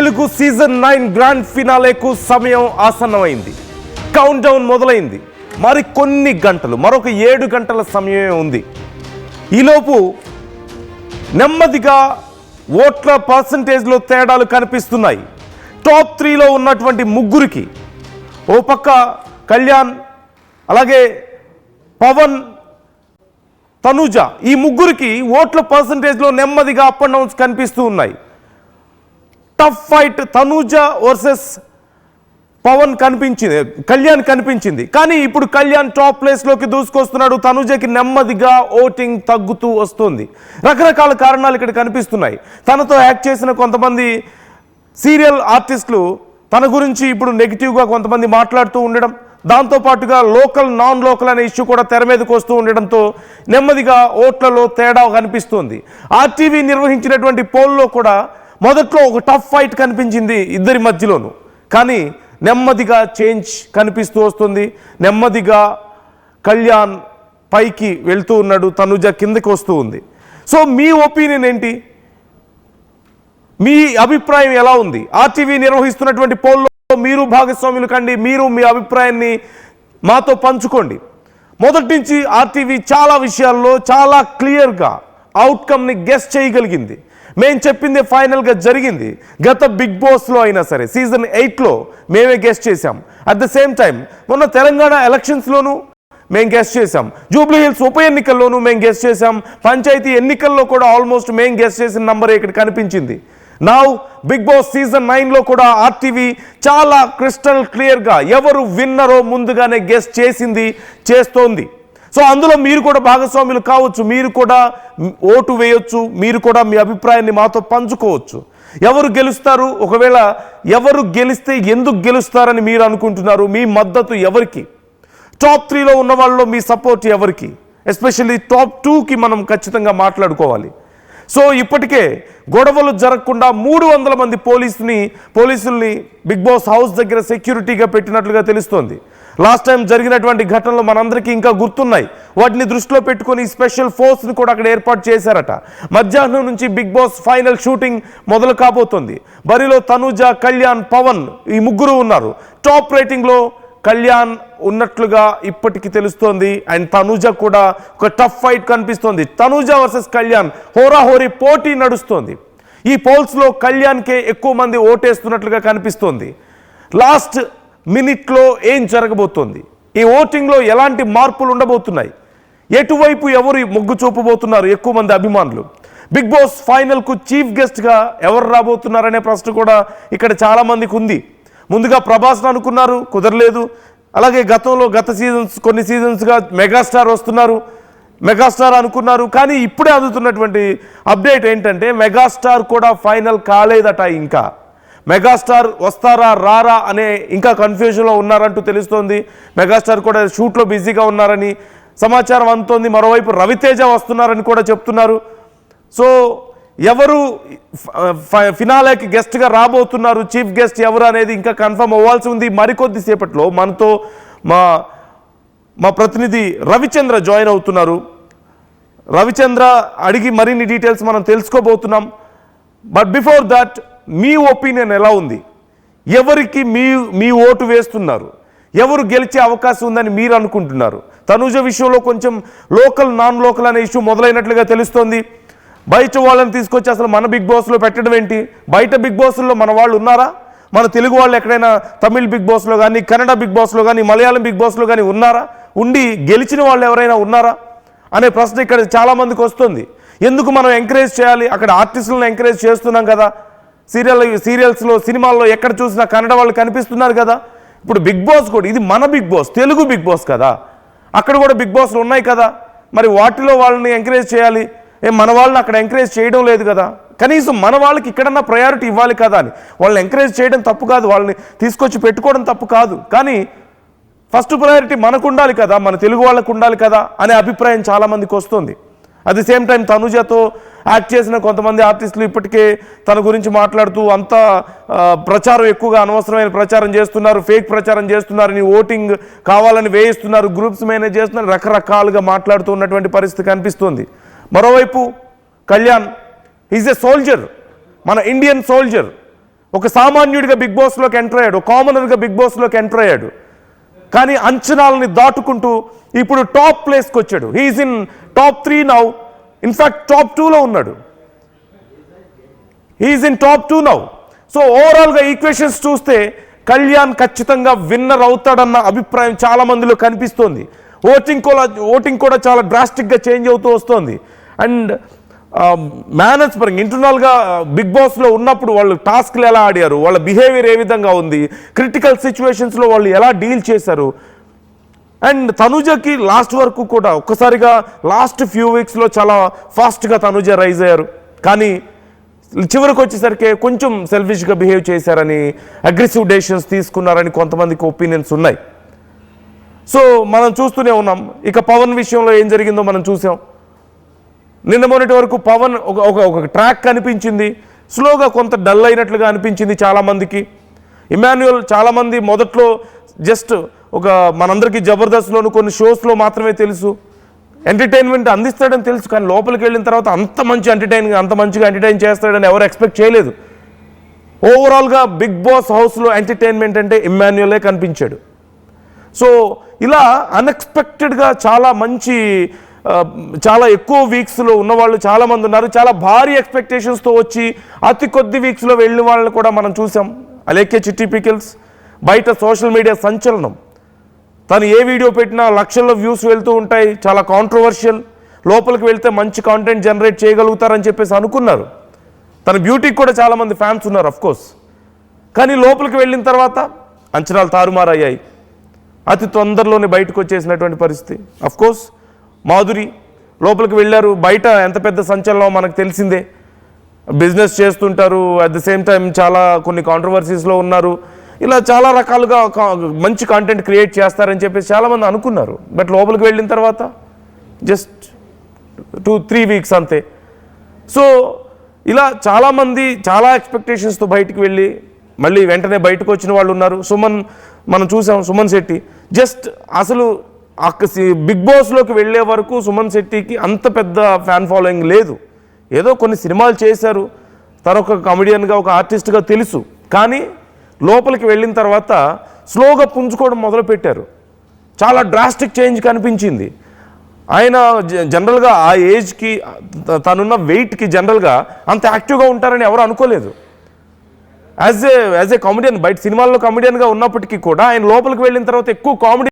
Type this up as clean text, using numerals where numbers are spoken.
Telugu season 9 grand ఫినాలేకు సమయం ఆసన్నమైంది. Count down మొదలైంది. మరి కొన్ని గంటలు, మరొక 7 గంటల సమయమే ఉంది. ఈలోపు నెమ్మదిగా ఓట్ల పర్సంటేజ్లో తేడాలు కనిపిస్తున్నాయి. టాప్ 3లో ఉన్నటువంటి ముగ్గురికి, ఓ పక్క కళ్యాణ్, అలాగే పవన్, తనుజ, ఈ ముగ్గురికి ఓట్ల పర్సంటేజ్లో నెమ్మదిగా అప్ అండ్ డౌన్స్ కనిపిస్తూ ఉన్నాయి. Tough fight Tanuja versus Pawan కనిపించింది, కళ్యాణ్ కనిపించింది. కానీ ఇప్పుడు కళ్యాణ్ టాప్ ప్లేస్లోకి దూసుకొస్తున్నాడు. తనుజకి నెమ్మదిగా ఓటింగ్ తగ్గుతూ వస్తుంది. రకరకాల కారణాలు ఇక్కడ కనిపిస్తున్నాయి. తనతో యాక్ట్ చేసిన కొంతమంది సీరియల్ ఆర్టిస్టులు తన గురించి ఇప్పుడు నెగిటివ్గా కొంతమంది మాట్లాడుతూ ఉండడం, దాంతోపాటుగా లోకల్ నాన్ లోకల్ అనే ఇష్యూ కూడా తెర మీదకి వస్తూ ఉండడంతో నెమ్మదిగా ఓట్లలో తేడా కనిపిస్తుంది. ఆర్టీవీ నిర్వహించినటువంటి పోల్లో కూడా మొదట్లో ఒక టఫ్ ఫైట్ కనిపించింది ఇద్దరి మధ్యలోనూ. కానీ నెమ్మదిగా చేంజ్ కనిపిస్తూ వస్తుంది. నెమ్మదిగా కళ్యాణ్ పైకి వెళ్తూ ఉన్నాడు, తనుజ కిందకి వస్తూ ఉంది. సో మీ ఒపీనియన్ ఏంటి? మీ అభిప్రాయం ఎలా ఉంది? ఆర్టీవీ నిర్వహిస్తున్నటువంటి పోల్లో మీరు భాగస్వాములు కండి. మీరు మీ అభిప్రాయాన్ని మాతో పంచుకోండి. మొదటి నుంచి ఆర్టీవీ చాలా విషయాల్లో చాలా క్లియర్గా అవుట్కమ్ని గెస్ చేయగలిగింది. మేము చెప్పింది ఫైనల్గా జరిగింది. గత బిగ్ బాస్లో అయినా సరే సీజన్ 8లో మేమే గెస్ట్ చేశాం. అట్ ద సేమ్ టైం మొన్న తెలంగాణ ఎలక్షన్స్లోనూ మేము గెస్ట్ చేశాం. జూబ్లీ హిల్స్ ఉప ఎన్నికల్లోనూ మేము గెస్ట్ చేశాం. పంచాయతీ ఎన్నికల్లో కూడా ఆల్మోస్ట్ మేము గెస్ట్ చేసిన నంబర్ ఇక్కడ కనిపించింది. నౌ బిగ్ బాస్ సీజన్ 9లో కూడా ఆర్టీవీ చాలా క్రిస్టల్ క్లియర్గా ఎవరు విన్నరో ముందుగానే గెస్ట్ చేసింది, చేస్తోంది. సో అందులో మీరు కూడా భాగస్వాములు కావచ్చు, మీరు కూడా ఓటు వేయొచ్చు, మీరు కూడా మీ అభిప్రాయాన్ని మాతో పంచుకోవచ్చు. ఎవరు గెలుస్తారు, ఒకవేళ ఎవరు గెలిస్తే ఎందుకు గెలుస్తారని మీరు అనుకుంటున్నారు? మీ మద్దతు ఎవరికి? టాప్ 3లో ఉన్న వాళ్ళలో మీ సపోర్ట్ ఎవరికి? ఎస్పెషల్లీ టాప్ 2కి మనం ఖచ్చితంగా మాట్లాడుకోవాలి. సో ఇప్పటికే గొడవలు జరగకుండా 300 మంది పోలీసుల్ని బిగ్ బాస్ హౌస్ దగ్గర సెక్యూరిటీగా పెట్టినట్లుగా తెలుస్తోంది. లాస్ట్ టైం జరిగినటువంటి ఘటనలు మనందరికీ ఇంకా గుర్తున్నాయి. వాటిని దృష్టిలో పెట్టుకొని స్పెషల్ ఫోర్స్ని కూడా అక్కడ ఏర్పాటు చేశారట. మధ్యాహ్నం నుంచి బిగ్ బాస్ ఫైనల్ షూటింగ్ మొదలు కాబోతోంది. బరిలో తనుజ, కళ్యాణ్, పవన్ ఈ ముగ్గురు ఉన్నారు. టాప్ రేటింగ్లో కళ్యాణ్ ఉన్నట్లుగా ఇప్పటికీ తెలుస్తోంది. అండ్ తనుజ కూడా ఒక టఫ్ ఫైట్ కనిపిస్తోంది. తనుజ వర్సెస్ కళ్యాణ్ హోరాహోరీ పోటీ నడుస్తోంది. ఈ పోల్స్లో కళ్యాణ్కే ఎక్కువ మంది ఓటేస్తున్నట్లుగా కనిపిస్తోంది. లాస్ట్ మినిట్లో ఏం జరగబోతోంది? ఈ ఓటింగ్లో ఎలాంటి మార్పులు ఉండబోతున్నాయి? ఎటువైపు ఎవరు మొగ్గు చూపబోతున్నారు ఎక్కువ మంది అభిమానులు? బిగ్ బాస్ ఫైనల్కు చీఫ్ గెస్ట్గా ఎవరు రాబోతున్నారనే ప్రశ్న కూడా ఇక్కడ చాలామందికి ఉంది. ముందుగా ప్రభాస్ను అనుకున్నారు, కుదరలేదు. అలాగే గత కొన్ని సీజన్స్గా మెగాస్టార్ వస్తున్నారు, మెగాస్టార్ అనుకున్నారు. కానీ ఇప్పుడే అందుతున్నటువంటి అప్డేట్ ఏంటంటే మెగాస్టార్ కూడా ఫైనల్ కాలేదట. ఇంకా మెగాస్టార్ వస్తారా రారా అనే ఇంకా కన్ఫ్యూజన్లో ఉన్నారంటూ తెలుస్తోంది. మెగాస్టార్ కూడా షూట్లో బిజీగా ఉన్నారని సమాచారం అందుతోంది. మరోవైపు రవితేజ వస్తున్నారని కూడా చెప్తున్నారు. సో ఎవరు ఫినాలేకి గెస్ట్గా రాబోతున్నారు, చీఫ్ గెస్ట్ ఎవరు అనేది ఇంకా కన్ఫర్మ్ అవ్వాల్సి ఉంది. మరికొద్ది సేపట్లో మనతో మా ప్రతినిధి రవిచంద్ర జాయిన్ అవుతున్నారు. రవిచంద్ర అడిగి మరిన్ని డీటెయిల్స్ మనం తెలుసుకోబోతున్నాం. But before that me opinion ఎలా ఉంది? ఎవరికి మీ ఓటు వేస్తున్నారు? ఎవరు గెలిచే అవకాశం ఉందని మీరు అనుకుంటున్నారు? తనుజ విషయంలో కొంచెం లోకల్ నాన్ లోకల్ అనే ఇష్యూ మొదలైనట్లుగా తెలుస్తోంది. బయట వాళ్ళని తీసుకొచ్చి అసలు మన బిగ్ బాస్లో పెట్టడం ఏంటి? బయట బిగ్ బాస్లో మన వాళ్ళు ఉన్నారా? మన తెలుగు వాళ్ళు ఎక్కడైనా తమిళ్ బిగ్ బాస్లో కానీ, కన్నడ బిగ్ బాస్లో కానీ, మలయాళం బిగ్ బాస్లో కానీ ఉన్నారా? ఉండి గెలిచిన వాళ్ళు ఎవరైనా ఉన్నారా అనే ప్రశ్న ఇక్కడ చాలామందికి వస్తుంది. ఎందుకు మనం ఎంకరేజ్ చేయాలి? అక్కడ ఆర్టిస్టులను ఎంకరేజ్ చేస్తున్నాం కదా. సీరియల్స్లో సినిమాల్లో ఎక్కడ చూసినా కన్నడ వాళ్ళు కనిపిస్తున్నారు కదా. ఇప్పుడు బిగ్ బాస్ కూడా ఇది మన big boss, Telugu big boss కదా. అక్కడ కూడా బిగ్ బాస్లు ఉన్నాయి కదా. మరి వాటిలో వాళ్ళని ఎంకరేజ్ చేయాలి. మన వాళ్ళని అక్కడ ఎంకరేజ్ చేయడం లేదు కదా. కనీసం మన వాళ్ళకి ఇక్కడన్నా ప్రయారిటీ ఇవ్వాలి కదా అని వాళ్ళని ఎంకరేజ్ చేయడం తప్పు కాదు, వాళ్ళని తీసుకొచ్చి పెట్టుకోవడం తప్పు కాదు. కానీ ఫస్ట్ ప్రయారిటీ మనకు ఉండాలి కదా, మన తెలుగు వాళ్ళకు ఉండాలి కదా అనే అభిప్రాయం చాలామందికి వస్తుంది. అట్ ది సేమ్ టైం తనుజతో యాక్ట్ చేసిన కొంతమంది ఆర్టిస్టులు ఇప్పటికే తన గురించి మాట్లాడుతూ అంతా ప్రచారం ఎక్కువగా అనవసరమైన ప్రచారం చేస్తున్నారు, ఫేక్ ప్రచారం చేస్తున్నారని, ఓటింగ్ కావాలని వేయిస్తున్నారు, గ్రూప్స్ మేనేజ్ చేస్తున్నారు, రకరకాలుగా మాట్లాడుతూ ఉన్నటువంటి పరిస్థితి కనిపిస్తుంది. మరోవైపు కళ్యాణ్ ఈజ్ ఎ సోల్జర్, మన ఇండియన్ సోల్జర్. ఒక సామాన్యుడిగా బిగ్ బాస్లోకి ఎంటర్ అయ్యాడు, కామనర్గా బిగ్ బాస్లోకి ఎంటర్ అయ్యాడు. కానీ అంచనాలని దాటుకుంటూ ఇప్పుడు టాప్ ప్లేస్కి వచ్చాడు. He's in top 3 now. In fact top 2లో ఉన్నాడు. He's in top 2 now. So ఓవరాల్గా ఈక్వేషన్స్ చూస్తే కళ్యాణ్ ఖచ్చితంగా విన్నర్ అవుతాడన్న అభిప్రాయం చాలా మందిలో కనిపిస్తోంది. ఓటింగ్ కూడా చాలా డ్రాస్టిక్గా చేంజ్ అవుతూ వస్తుంది. అండ్ మేనర్స్ పరంగా ఇంటర్నల్గా బిగ్ బాస్లో ఉన్నప్పుడు వాళ్ళు టాస్క్లు ఎలా ఆడారు, వాళ్ళ బిహేవియర్ ఏ విధంగా ఉంది, క్రిటికల్ సిచ్యువేషన్స్లో వాళ్ళు ఎలా డీల్ చేశారు. అండ్ తనుజకి లాస్ట్ వరకు కూడా ఒక్కసారిగా లాస్ట్ ఫ్యూ వీక్స్లో చాలా ఫాస్ట్గా తనుజ రైజ్ అయ్యారు. కానీ చివరికి వచ్చేసరికి కొంచెం సెల్ఫిష్గా బిహేవ్ చేశారని, అగ్రెసివ్ డెసిషన్స్ తీసుకున్నారని కొంతమందికి ఒపీనియన్స్ ఉన్నాయి. సో మనం చూస్తూనే ఉన్నాం. ఇక పవన్ విషయంలో ఏం జరిగిందో మనం చూసాం. నిన్న మొన్నటి వరకు పవన్ ఒక ట్రాక్ కనిపించింది, స్లోగా కొంత డల్ అయినట్లుగా అనిపించింది చాలామందికి. ఇమాన్యుయల్ చాలామంది మొదట్లో జస్ట్ ఒక మనందరికీ జబర్దస్త్లోను కొన్ని షోస్లో మాత్రమే తెలుసు, ఎంటర్టైన్మెంట్ అందిస్తాడని తెలుసు. కానీ లోపలికి వెళ్ళిన తర్వాత అంత మంచిగా ఎంటర్టైన్ చేస్తాడని ఎవరు ఎక్స్పెక్ట్ చేయలేదు. ఓవరాల్గా బిగ్ బాస్ హౌస్లో ఎంటర్టైన్మెంట్ అంటే ఇమాన్యుయలే కనిపించాడు. సో ఇలా అన్ఎక్స్పెక్టెడ్గా చాలా ఎక్కువ వీక్స్లో ఉన్నవాళ్ళు చాలామంది ఉన్నారు. చాలా భారీ ఎక్స్పెక్టేషన్స్తో వచ్చి అతి కొద్ది వీక్స్లో వెళ్ళిన వాళ్ళని కూడా మనం చూసాం. అలేఖ్య చిట్టి పికిల్స్ బయట సోషల్ మీడియా సంచలనం. తను ఏ వీడియో పెట్టినా లక్షల్లో వ్యూస్ వెళ్తూ ఉంటాయి, చాలా కాంట్రవర్షియల్. లోపలికి వెళ్తే మంచి కాంటెంట్ జనరేట్ చేయగలుగుతారని చెప్పేసి అనుకున్నారు. తన బ్యూటీకి కూడా చాలామంది ఫ్యాన్స్ ఉన్నారు అఫ్కోర్స్. కానీ లోపలికి వెళ్ళిన తర్వాత అంచనాలు తారుమారయ్యాయి. అతి తొందరలోనే బయటకు వచ్చేసినటువంటి పరిస్థితి. అఫ్కోర్స్ మాధురి లోపలికి వెళ్ళారు. బయట ఎంత పెద్ద సంచలనం మనకు తెలిసిందే. బిజినెస్ చేస్తుంటారు, అట్ ద సేమ్ టైం చాలా కొన్ని కాంట్రవర్సీస్లో ఉన్నారు. ఇలా చాలా రకాలుగా మంచి కాంటెంట్ క్రియేట్ చేస్తారని చెప్పేసి చాలామంది అనుకున్నారు. బట్ లోపలికి వెళ్ళిన తర్వాత జస్ట్ 2-3 వీక్స్ అంతే. సో ఇలా చాలామంది చాలా ఎక్స్పెక్టేషన్స్తో బయటికి వెళ్ళి మళ్ళీ వెంటనే బయటకు వచ్చిన వాళ్ళు ఉన్నారు. మనం చూసాం సుమన్ శెట్టి. జస్ట్ అసలు బిగ్ బాస్లోకి వెళ్ళే వరకు సుమన్ శెట్టికి అంత పెద్ద ఫ్యాన్ ఫాలోయింగ్ లేదు. ఏదో కొన్ని సినిమాలు చేశారు, తనొక కమెడియన్గా ఒక ఆర్టిస్ట్గా తెలుసు. కానీ లోపలికి వెళ్ళిన తర్వాత స్లోగా పుంజుకోవడం మొదలుపెట్టారు. చాలా డ్రాస్టిక్ చేంజ్ కనిపించింది. ఆయన జనరల్గా ఆ ఏజ్కి తనున్న వెయిట్కి జనరల్గా అంత యాక్టివ్గా ఉంటారని ఎవరు అనుకోలేదు. యాజ్ ఏ కామెడియన్ బయట సినిమాల్లో కామెడియన్గా ఉన్నప్పటికీ కూడా ఆయన లోపలికి వెళ్ళిన తర్వాత ఎక్కువ కామెడీ